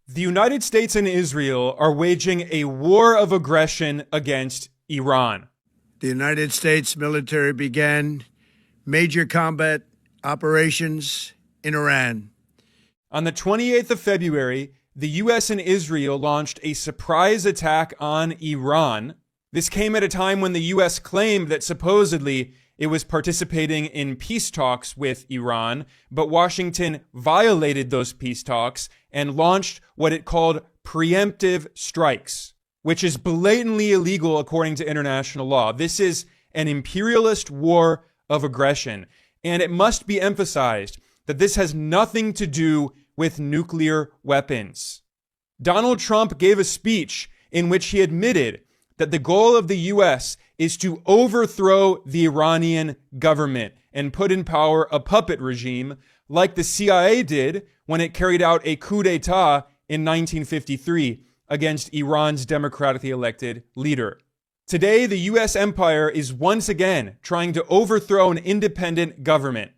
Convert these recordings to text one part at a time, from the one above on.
The United States and Israel are waging a war of aggression against Iran. The United States military began major combat operations in Iran. On the 28th of February, the U.S. and Israel launched a surprise attack on Iran. This came at a time when the U.S. claimed that supposedly it was participating in peace talks with Iran, but Washington violated those peace talks and launched what it called preemptive strikes, which is blatantly illegal according to international law. This is an imperialist war of aggression, and it must be emphasized that this has nothing to do with nuclear weapons. Donald Trump gave a speech in which he admitted that the goal of the U.S. is to overthrow the Iranian government and put in power a puppet regime like the CIA did when it carried out a coup d'etat in 1953 against Iran's democratically elected leader. Today, the U.S. empire is once again trying to overthrow an independent government.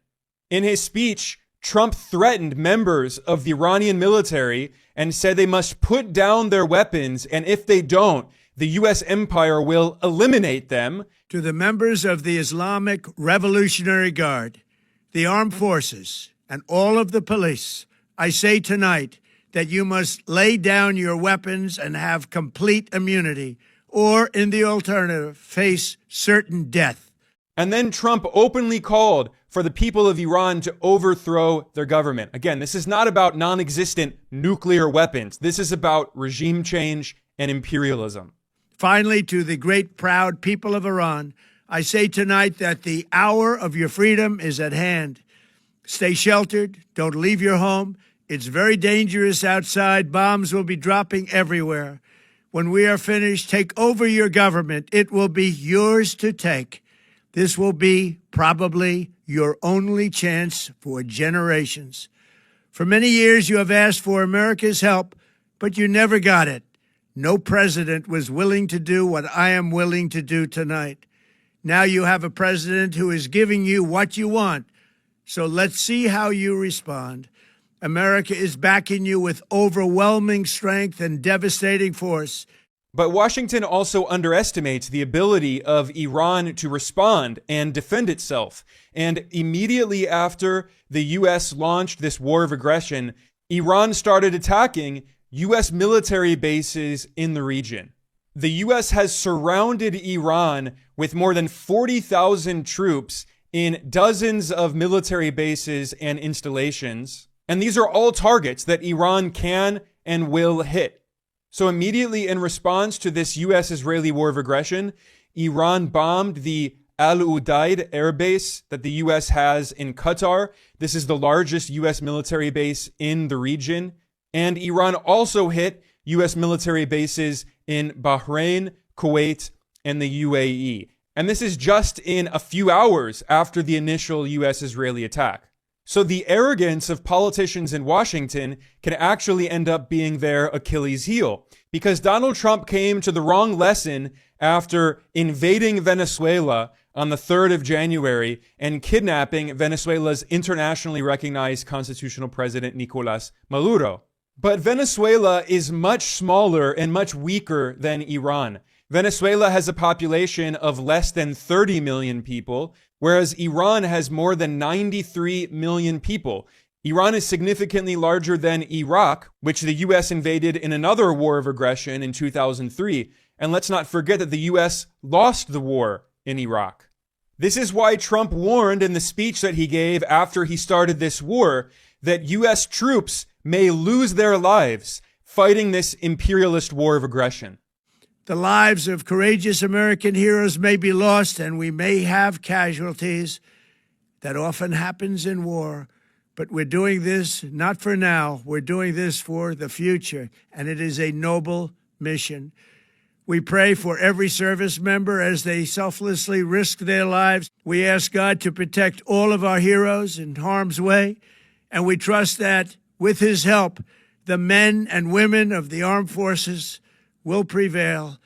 In his speech, Trump threatened members of the Iranian military and said they must put down their weapons, and if they don't, the U.S. empire will eliminate them. To the members of the Islamic Revolutionary Guard, the armed forces, and all of the police, I say tonight that you must lay down your weapons and have complete immunity, or in the alternative, face certain death. And then Trump openly called for the people of Iran to overthrow their government. Again, this is not about non-existent nuclear weapons. This is about regime change and imperialism. Finally, to the great, proud people of Iran, I say tonight that the hour of your freedom is at hand. Stay sheltered. Don't leave your home. It's very dangerous outside. Bombs will be dropping everywhere. When we are finished, take over your government. It will be yours to take. This will be probably your only chance for generations. For many years, you have asked for America's help, but you never got it. No president was willing to do what I am willing to do tonight. Now you have a president who is giving you what you want. So let's see how you respond. America is backing you with overwhelming strength and devastating force. But Washington also underestimates the ability of Iran to respond and defend itself. And immediately after the U.S. launched this war of aggression, Iran started attacking U.S. military bases in the region. The U.S. has surrounded Iran with more than 40,000 troops in dozens of military bases and installations. And these are all targets that Iran can and will hit. So immediately in response to this U.S.-Israeli war of aggression, Iran bombed the Al Udeid air base that the U.S. has in Qatar. This is the largest U.S. military base in the region. And Iran also hit U.S. military bases in Bahrain, Kuwait, and the UAE. And this is just in a few hours after the initial U.S.-Israeli attack. So the arrogance of politicians in Washington can actually end up being their Achilles heel, because Donald Trump came to the wrong lesson after invading Venezuela on the 3rd of January and kidnapping Venezuela's internationally recognized constitutional president, Nicolas Maduro. But Venezuela is much smaller and much weaker than Iran. Venezuela has a population of less than 30 million people, whereas Iran has more than 93 million people. Iran is significantly larger than Iraq, which the U.S. invaded in another war of aggression in 2003. And let's not forget that the U.S. lost the war in Iraq. This is why Trump warned in the speech that he gave after he started this war that U.S. troops may lose their lives fighting this imperialist war of aggression. The lives of courageous American heroes may be lost, and we may have casualties. That often happens in war. But we're doing this not for now. We're doing this for the future, and it is a noble mission. We pray for every service member as they selflessly risk their lives. We ask God to protect all of our heroes in harm's way, and we trust that with his help, the men and women of the armed forces will prevail.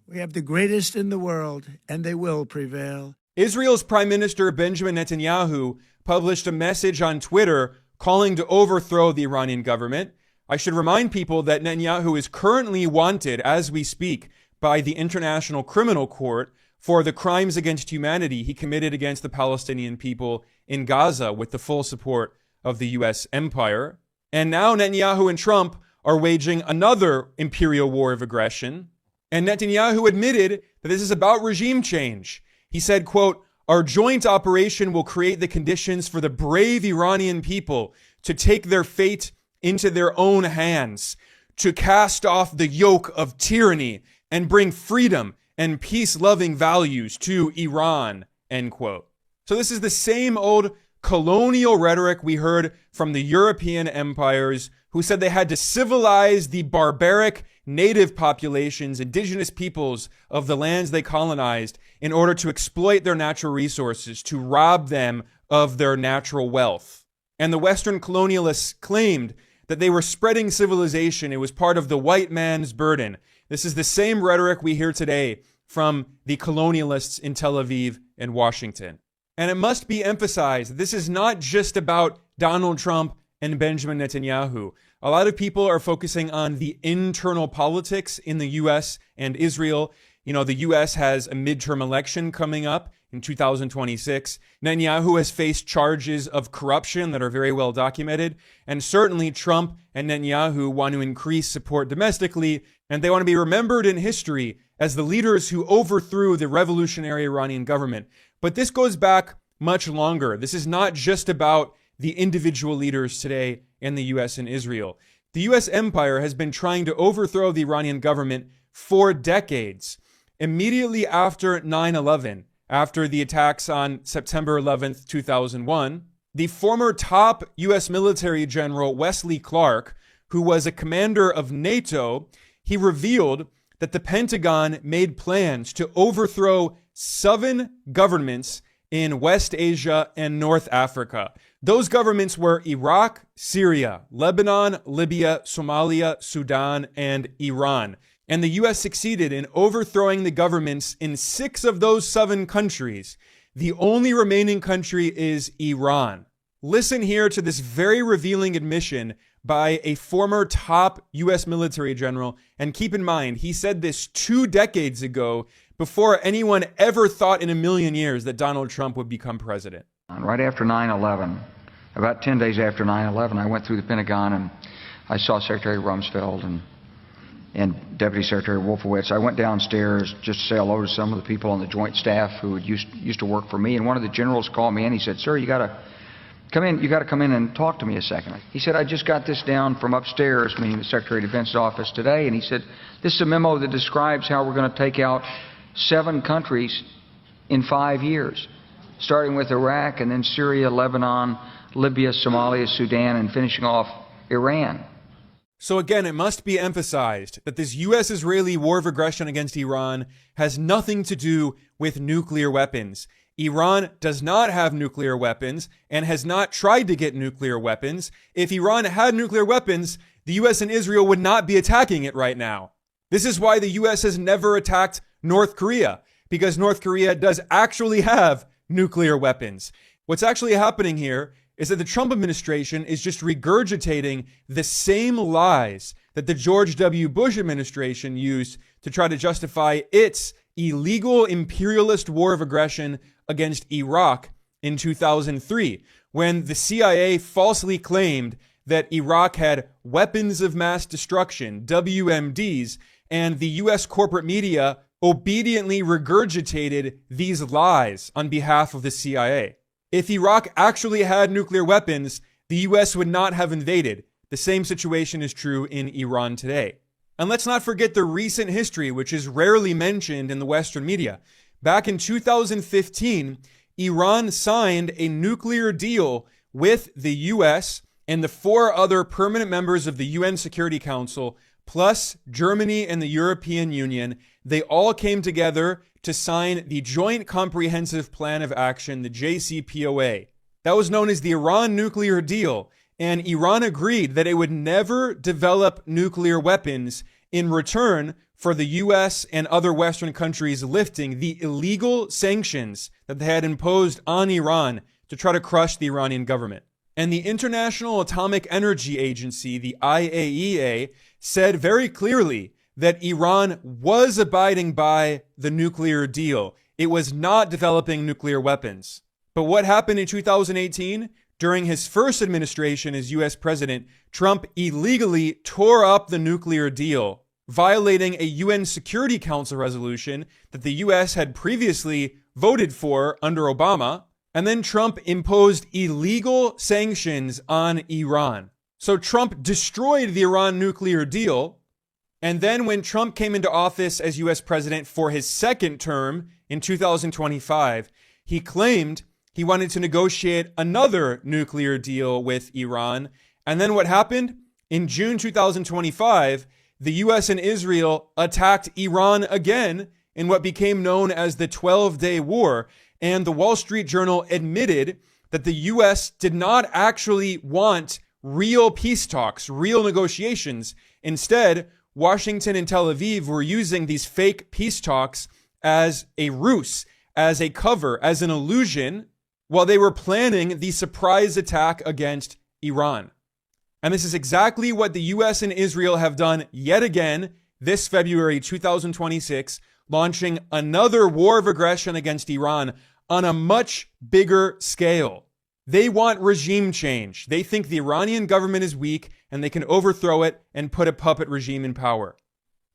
We have the greatest in the world, and they will prevail. Israel's Prime Minister Benjamin Netanyahu published a message on Twitter calling to overthrow the Iranian government. I should remind people that Netanyahu is currently wanted, as we speak, by the International Criminal Court for the crimes against humanity he committed against the Palestinian people in Gaza with the full support of the U.S. empire. And now Netanyahu and Trump are waging another imperial war of aggression. And Netanyahu admitted that this is about regime change. He said, quote, "Our joint operation will create the conditions for the brave Iranian people to take their fate into their own hands, to cast off the yoke of tyranny and bring freedom and peace-loving values to Iran," end quote. So this is the same old colonial rhetoric we heard from the European empires who said they had to civilize the barbaric native populations, indigenous peoples of the lands they colonized in order to exploit their natural resources, to rob them of their natural wealth. And the Western colonialists claimed that they were spreading civilization. It was part of the white man's burden. This is the same rhetoric we hear today from the colonialists in Tel Aviv and Washington. And it must be emphasized that this is not just about Donald Trump and Benjamin Netanyahu. A lot of people are focusing on the internal politics in the U.S. and Israel. You know, the U.S. has a midterm election coming up in 2026. Netanyahu has faced charges of corruption that are very well documented. And certainly Trump and Netanyahu want to increase support domestically, and they want to be remembered in history as the leaders who overthrew the revolutionary Iranian government. But this goes back much longer. This is not just about the individual leaders today in the U.S. and Israel. The U.S. empire has been trying to overthrow the Iranian government for decades. Immediately after 9/11, after the attacks on September 11th, 2001, the former top U.S. military general Wesley Clark, who was a commander of NATO, he revealed that the Pentagon made plans to overthrow 7 governments in West Asia and North Africa. Those governments were Iraq, Syria, Lebanon, Libya, Somalia, Sudan, and Iran. And the U.S. succeeded in overthrowing the governments in 6 of those 7 countries. The only remaining country is Iran. Listen here to this very revealing admission by a former top U.S. military general. And keep in mind, he said this 2 decades ago, before anyone ever thought in a million years that Donald Trump would become president. Right after 9/11, about 10 days after 9/11, I went through the Pentagon and I saw Secretary Rumsfeld and Deputy Secretary Wolfowitz. I went downstairs just to say hello to some of the people on the Joint Staff who had used to work for me. And one of the generals called me in. He said, "Sir, you got to come in. You got to come in and talk to me a second." He said, "I just got this down from upstairs," meaning the Secretary of Defense's office today. And he said, "This is a memo that describes how we're going to take out 7 countries in 5 years, starting with Iraq and then Syria, Lebanon, Libya, Somalia, Sudan, and finishing off Iran." So again, it must be emphasized that this U.S.-Israeli war of aggression against Iran has nothing to do with nuclear weapons. Iran does not have nuclear weapons and has not tried to get nuclear weapons. If Iran had nuclear weapons, the U.S. and Israel would not be attacking it right now. This is why the U.S. has never attacked North Korea, because North Korea does actually have nuclear weapons. What's actually happening here is that the Trump administration is just regurgitating the same lies that the George W. Bush administration used to try to justify its illegal imperialist war of aggression against Iraq in 2003, when the CIA falsely claimed that Iraq had weapons of mass destruction, WMDs, and the U.S. corporate media obediently regurgitated these lies on behalf of the CIA. If Iraq actually had nuclear weapons, the U.S. would not have invaded. The same situation is true in Iran today. And let's not forget the recent history, which is rarely mentioned in the Western media. Back in 2015, Iran signed a nuclear deal with the U.S. and the 4 other permanent members of the UN Security Council, plus Germany and the European Union. They all came together to sign the Joint Comprehensive Plan of Action, the JCPOA. That was known as the Iran nuclear deal, and Iran agreed that it would never develop nuclear weapons in return for the U.S. and other Western countries lifting the illegal sanctions that they had imposed on Iran to try to crush the Iranian government. And the International Atomic Energy Agency, the IAEA, said very clearly that Iran was abiding by the nuclear deal. It was not developing nuclear weapons. But what happened in 2018? During his first administration as US president, Trump illegally tore up the nuclear deal, violating a UN Security Council resolution that the US had previously voted for under Obama. And then Trump imposed illegal sanctions on Iran. So Trump destroyed the Iran nuclear deal. And then when Trump came into office as US president for his second term in 2025, he claimed he wanted to negotiate another nuclear deal with Iran. And then what happened? In June 2025, the US and Israel attacked Iran again in what became known as the 12-Day War. And the Wall Street Journal admitted that the US did not actually want real peace talks, real negotiations. Instead, Washington and Tel Aviv were using these fake peace talks as a ruse, as a cover, as an illusion, while they were planning the surprise attack against Iran. And this is exactly what the US and Israel have done yet again this February 2026, launching another war of aggression against Iran on a much bigger scale. They want regime change. They think the Iranian government is weak and they can overthrow it and put a puppet regime in power.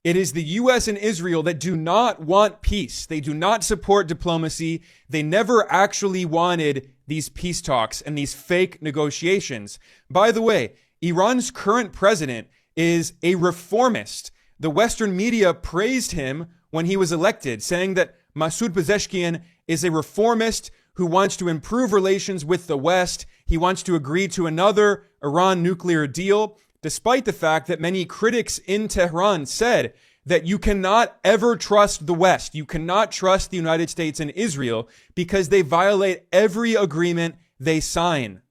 It is the US and Israel that do not want peace. They do not support diplomacy. They never actually wanted these peace talks and these fake negotiations. By the way, Iran's current president is a reformist. The Western media praised him when he was elected, saying that Masoud Pezeshkian is a reformist who wants to improve relations with the West. He wants to agree to another Iran nuclear deal, despite the fact that many critics in Tehran said that you cannot ever trust the West. You cannot trust the United States and Israel because they violate every agreement they sign.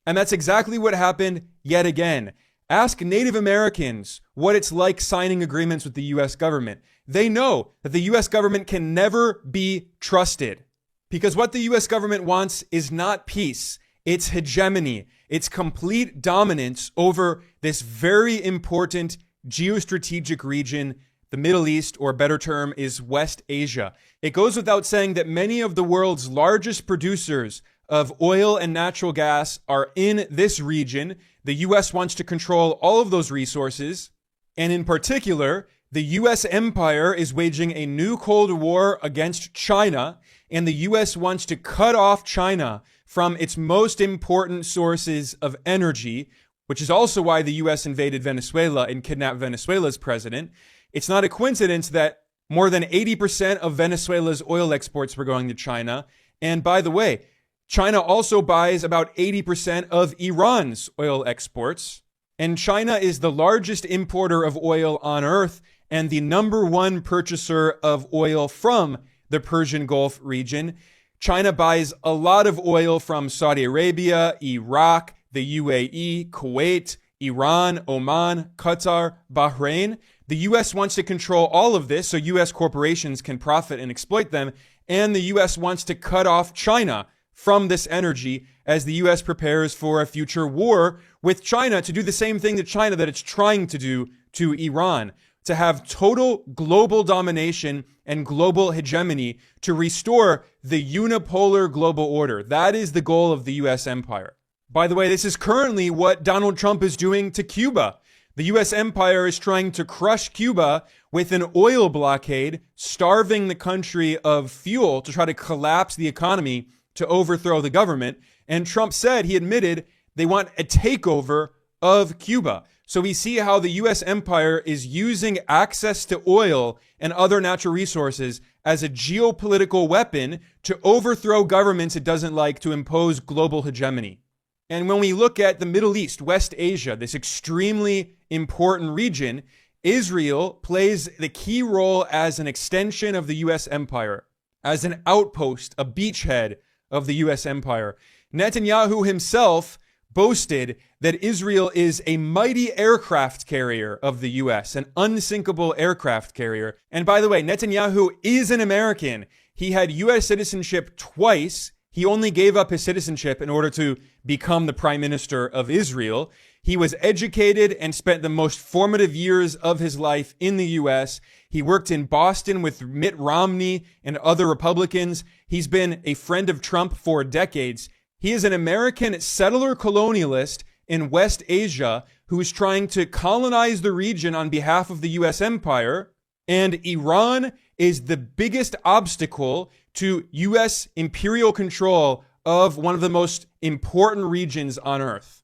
And that's exactly what happened yet again. Ask Native Americans what it's like signing agreements with the US government. They know that the US government can never be trusted because what the US government wants is not peace. It's hegemony. It's complete dominance over this very important geostrategic region. The Middle East, or a better term, is West Asia. It goes without saying that many of the world's largest producers of oil and natural gas are in this region. The US wants to control all of those resources. And in particular, the US empire is waging a new Cold War against China, and the US wants to cut off China from its most important sources of energy, which is also why the US invaded Venezuela and kidnapped Venezuela's president. It's not a coincidence that more than 80% of Venezuela's oil exports were going to China. And by the way, China also buys about 80% of Iran's oil exports. And China is the largest importer of oil on earth and the number one purchaser of oil from the Persian Gulf region. China buys a lot of oil from Saudi Arabia, Iraq, the UAE, Kuwait, Iran, Oman, Qatar, Bahrain. The US wants to control all of this so US corporations can profit and exploit them. And the US wants to cut off China from this energy as the US prepares for a future war with China to do the same thing to China that it's trying to do to Iran, to have total global domination and global hegemony to restore the unipolar global order. That is the goal of the US empire. By the way, this is currently what Donald Trump is doing to Cuba. The US empire is trying to crush Cuba with an oil blockade, starving the country of fuel to try to collapse the economy, to overthrow the government. And Trump said, he admitted, they want a takeover of Cuba. So we see how the US empire is using access to oil and other natural resources as a geopolitical weapon to overthrow governments it doesn't like, to impose global hegemony. And when we look at the Middle East, West Asia, this extremely important region, Israel plays the key role as an extension of the US empire, as an outpost, a beachhead of the US empire. Netanyahu himself boasted that Israel is a mighty aircraft carrier of the US, an unsinkable aircraft carrier. And by the way, Netanyahu is an American. He had US citizenship twice. He only gave up his citizenship in order to become the prime minister of Israel. He was educated and spent the most formative years of his life in the U.S. He worked in Boston with Mitt Romney and other Republicans. He's been a friend of Trump for decades. He is an American settler colonialist in West Asia who is trying to colonize the region on behalf of the U.S. empire. And Iran is the biggest obstacle to U.S. imperial control of one of the most important regions on earth.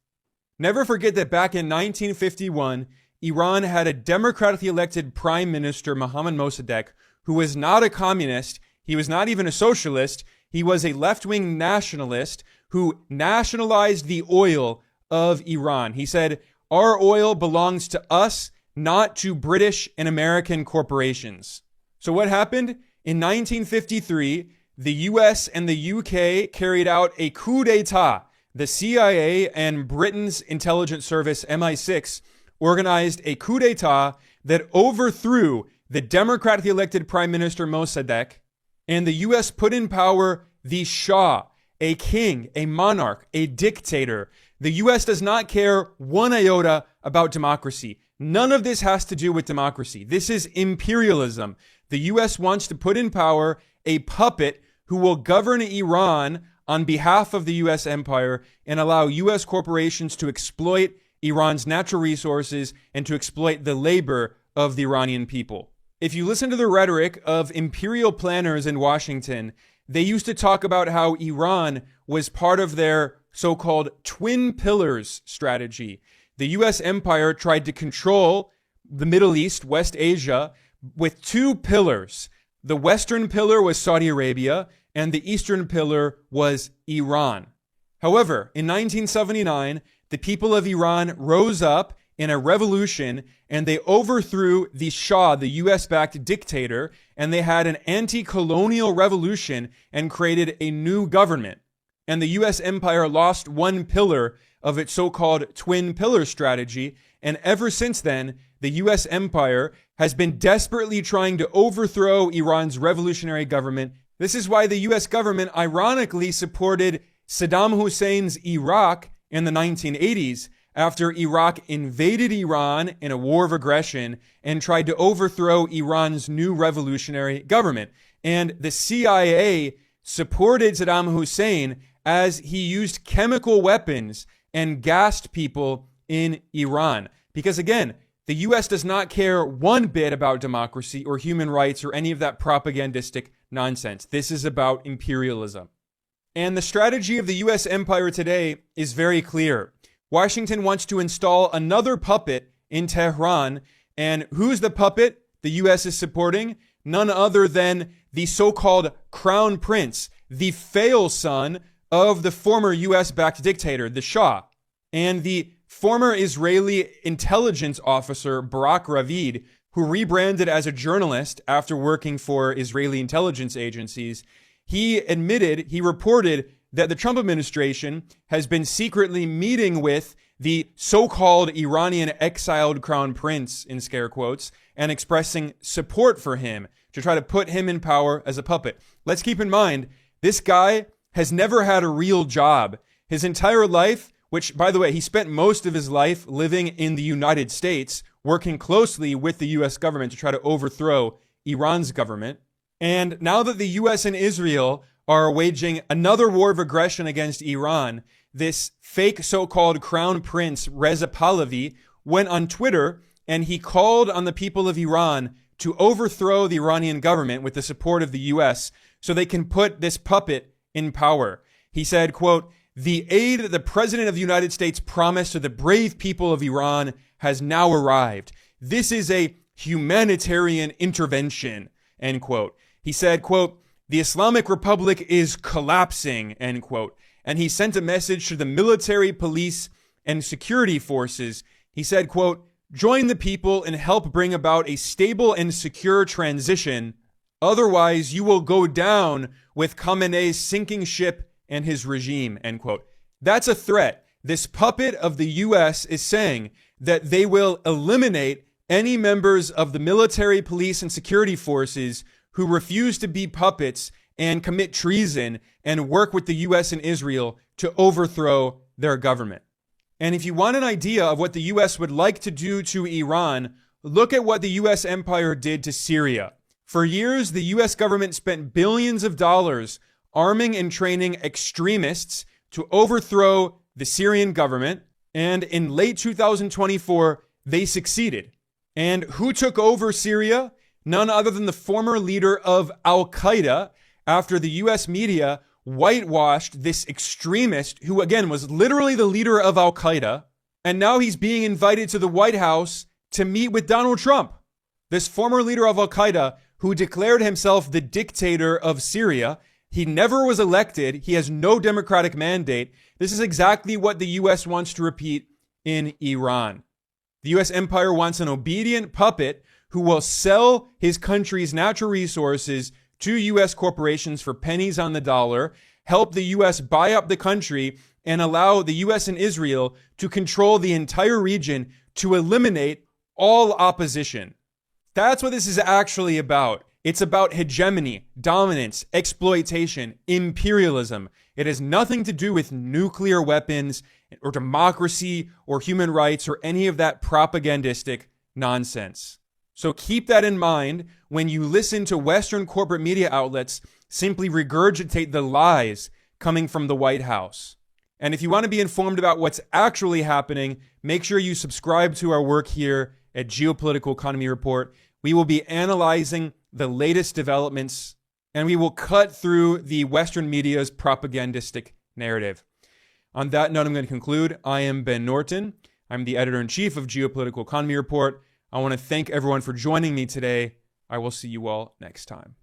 Never forget that back in 1951, Iran had a democratically elected prime minister, Mohammad Mossadegh, who was not a communist. He was not even a socialist. He was a left-wing nationalist who nationalized the oil of Iran. He said, "Our oil belongs to us, not to British and American corporations." So what happened? In 1953, the US and the UK carried out a coup d'etat. The CIA and Britain's intelligence service, MI6, organized a coup d'etat that overthrew the democratically elected Prime Minister Mossadegh, and the US put in power the Shah, a king, a monarch, a dictator. The US does not care one iota about democracy. None of this has to do with democracy. This is imperialism. The US wants to put in power a puppet who will govern Iran on behalf of the US empire and allow US corporations to exploit Iran's natural resources and to exploit the labor of the Iranian people. If you listen to the rhetoric of imperial planners in Washington, they used to talk about how Iran was part of their so-called twin pillars strategy. The US empire tried to control the Middle East, West Asia, with two pillars. The Western pillar was Saudi Arabia, and the Eastern pillar was Iran. However, in 1979, the people of Iran rose up in a revolution and they overthrew the Shah, the US-backed dictator, and they had an anti-colonial revolution and created a new government. And the US empire lost one pillar of its so-called twin pillar strategy, and ever since then, the US empire has been desperately trying to overthrow Iran's revolutionary government. This is why the US government ironically supported Saddam Hussein's Iraq in the 1980s after Iraq invaded Iran in a war of aggression and tried to overthrow Iran's new revolutionary government. And the CIA supported Saddam Hussein as he used chemical weapons and gassed people in Iran. Because again, the US does not care one bit about democracy or human rights or any of that propagandistic nonsense. This is about imperialism. And the strategy of the US empire today is very clear. Washington wants to install another puppet in Tehran. And who's the puppet the US is supporting? None other than the so-called crown prince, the fail son of the former US-backed dictator, the Shah, and the former Israeli intelligence officer Barak Ravid, who rebranded as a journalist after working for Israeli intelligence agencies. He reported that the Trump administration has been secretly meeting with the so-called Iranian exiled crown prince, in scare quotes, and expressing support for him to try to put him in power as a puppet. Let's keep in mind, this guy has never had a real job. His entire life, which, by the way, he spent most of his life living in the United States, working closely with the U.S. government to try to overthrow Iran's government. And now that the U.S. and Israel are waging another war of aggression against Iran, this fake so-called crown prince, Reza Pahlavi, went on Twitter and he called on the people of Iran to overthrow the Iranian government with the support of the U.S. so they can put this puppet in power. He said, quote, "The aid that the President of the United States promised to the brave people of Iran has now arrived. This is a humanitarian intervention," end quote. He said, quote, "The Islamic Republic is collapsing," end quote. And he sent a message to the military, police, and security forces. He said, quote, "Join the people and help bring about a stable and secure transition. Otherwise, you will go down with Khamenei's sinking ship and his regime," end quote. That's a threat. This puppet of the U.S. is saying that they will eliminate any members of the military, police, and security forces who refuse to be puppets and commit treason and work with the US and Israel to overthrow their government. And if you want an idea of what the US would like to do to Iran, look at what the US empire did to Syria. For years, the US government spent billions of dollars arming and training extremists to overthrow the Syrian government. And in late 2024, they succeeded. And who took over Syria? None other than the former leader of Al-Qaeda, after the US media whitewashed this extremist who, again, was literally the leader of Al-Qaeda. And now he's being invited to the White House to meet with Donald Trump. This former leader of Al-Qaeda who declared himself the dictator of Syria. He never was elected. He has no democratic mandate. This is exactly what the US wants to repeat in Iran. The US empire wants an obedient puppet who will sell his country's natural resources to US corporations for pennies on the dollar, help the US buy up the country, and allow the US and Israel to control the entire region to eliminate all opposition. That's what this is actually about. It's about hegemony, dominance, exploitation, imperialism. It has nothing to do with nuclear weapons or democracy or human rights or any of that propagandistic nonsense. So keep that in mind when you listen to Western corporate media outlets simply regurgitate the lies coming from the White House. And if you want to be informed about what's actually happening, make sure you subscribe to our work here at Geopolitical Economy Report. We will be analyzing the latest developments, and we will cut through the Western media's propagandistic narrative. On that note, I'm going to conclude. I am Ben Norton. I'm the editor-in-chief of Geopolitical Economy Report. I want to thank everyone for joining me today. I will see you all next time.